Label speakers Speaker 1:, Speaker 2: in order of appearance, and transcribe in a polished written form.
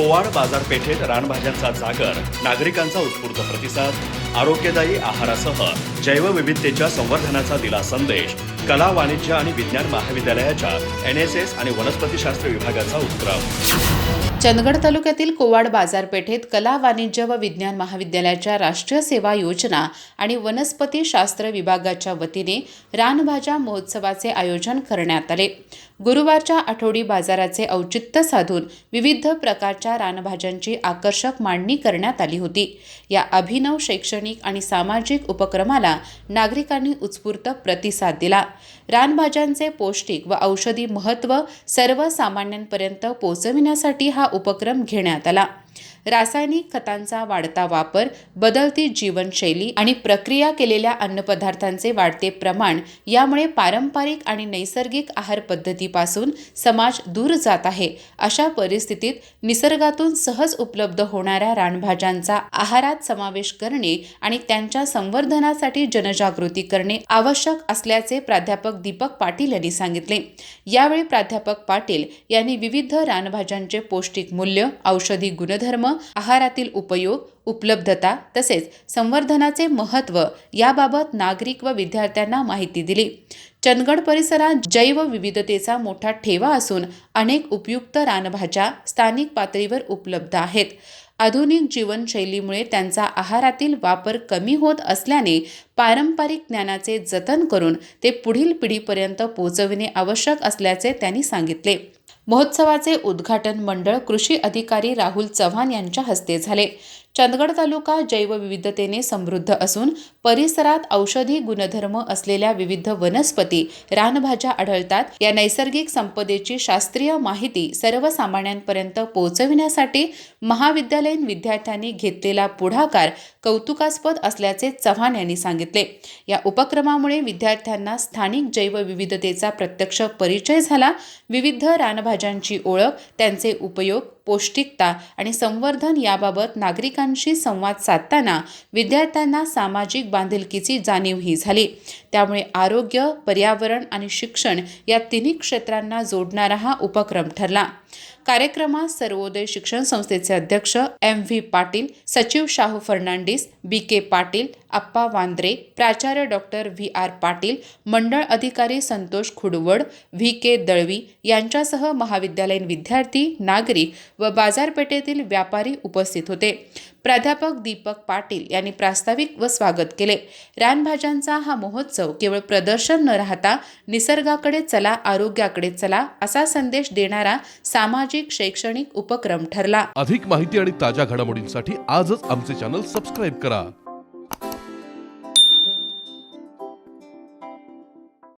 Speaker 1: कोवाड बाजारपेठेत रानभाज्यांचा जागर, नागरिकांचा उत्स्फूर्त प्रतिसाद, आरोग्यदायी आहारासह जैवविविधतेच्या संवर्धनाचा दिला संदेश. कला, वाणिज्य आणि विज्ञान महाविद्यालयाच्या NSS आणि वनस्पतीशास्त्र विभागाचा उपक्रम.
Speaker 2: चंदगड तालुक्यातील कोवाड बाजारपेठेत कला, वाणिज्य व विज्ञान महाविद्यालयाच्या राष्ट्रीय सेवा योजना आणि वनस्पती शास्त्र विभागाच्या वतीने रानभाज्या महोत्सवाचे आयोजन करण्यात आले. गुरुवारच्या आठवडी बाजाराचे औचित्य साधून विविध प्रकारच्या रानभाज्यांची आकर्षक मांडणी करण्यात आली होती. या अभिनव शैक्षणिक आणि सामाजिक उपक्रमाला नागरिकांनी उत्स्फूर्त प्रतिसाद दिला. रानभाज्यांचे पौष्टिक व औषधी महत्त्व सर्वसामान्यांपर्यंत पोहोचविण्यासाठी हा उपक्रम घेण्यात आला. रासायनिक खतांचा वाढता वापर, बदलती जीवनशैली आणि प्रक्रिया केलेल्या अन्नपदार्थांचे वाढते प्रमाण यामुळे पारंपरिक आणि नैसर्गिक आहार पद्धतीपासून समाज दूर जात आहे. अशा परिस्थितीत निसर्गातून सहज उपलब्ध होणाऱ्या रानभाज्यांचा आहारात समावेश करणे आणि त्यांच्या संवर्धनासाठी जनजागृती करणे आवश्यक असल्याचे प्राध्यापक दीपक पाटील यांनी सांगितले. यावेळी प्राध्यापक पाटील यांनी विविध रानभाज्यांचे पौष्टिक मूल्य, औषधी गुणधर्म, आहारातील उपयोग, उपलब्धता तसेच संवर्धनाचे महत्त्व याबाबत नागरिक व विद्यार्थ्यांना माहिती दिली. चंदगड परिसरात जैवविविधतेचा मोठा ठेवा असून अनेक उपयुक्त रानभाज्या स्थानिक पातळीवर उपलब्ध आहेत. आधुनिक जीवनशैलीमुळे त्यांचा आहारातील वापर कमी होत असल्याने पारंपरिक ज्ञानाचे जतन करून ते पुढील पिढीपर्यंत पोहोचविणे आवश्यक असल्याचे त्यांनी सांगितले. महोत्सवाचे उद्घाटन मंडळ कृषी अधिकारी राहुल चव्हाण यांच्या हस्ते झाले. चंदगड तालुका जैवविविधतेने समृद्ध असून परिसरात औषधी गुणधर्म असलेल्या विविध वनस्पती, रानभाज्या आढळतात. या नैसर्गिक संपदेची शास्त्रीय माहिती सर्वसामान्यांपर्यंत पोहोचविण्यासाठी महाविद्यालयीन विद्यार्थ्यांनी घेतलेला पुढाकार कौतुकास्पद असल्याचे चव्हाण यांनी सांगितले. या उपक्रमामुळे विद्यार्थ्यांना स्थानिक जैवविविधतेचा प्रत्यक्ष परिचय झाला. विविध रानभाज्यांची ओळख, त्यांचे उपयोग, पौष्टिकता आणि संवर्धन याबाबत नागरिकांशी संवाद साधताना विद्यार्थ्यांना सामाजिक बांधिलकीची जाणीवही झाली. त्यामुळे आरोग्य, पर्यावरण आणि शिक्षण या तिन्ही क्षेत्रांना जोडणारा हा उपक्रम ठरला. कार्यक्रमात सर्वोदय शिक्षण संस्थेचे अध्यक्ष MV पाटील, सचिव शाहू फर्नांडिस, BK पाटील, आप्पा वांद्रे, प्राचार्य डॉक्टर VR पाटील, मंडळ अधिकारी संतोष खुडवड, VK दळवी यांच्यासह महाविद्यालयीन विद्यार्थी, नागरिक व बाजारपेठेतील व्यापारी उपस्थित होते. प्राध्यापक दीपक पाटील यांनी प्रास्ताविक व स्वागत केले. रानभाज्यांचा हा महोत्सव केवळ प्रदर्शन न राहता निसर्गाकडे चला, आरोग्याकडे चला असा संदेश देणारा सामाजिक शैक्षणिक उपक्रम ठरला.
Speaker 3: अधिक माहिती आणि ताज्या घडामोडींसाठी आजच आमचे चॅनल सबस्क्राईब करा.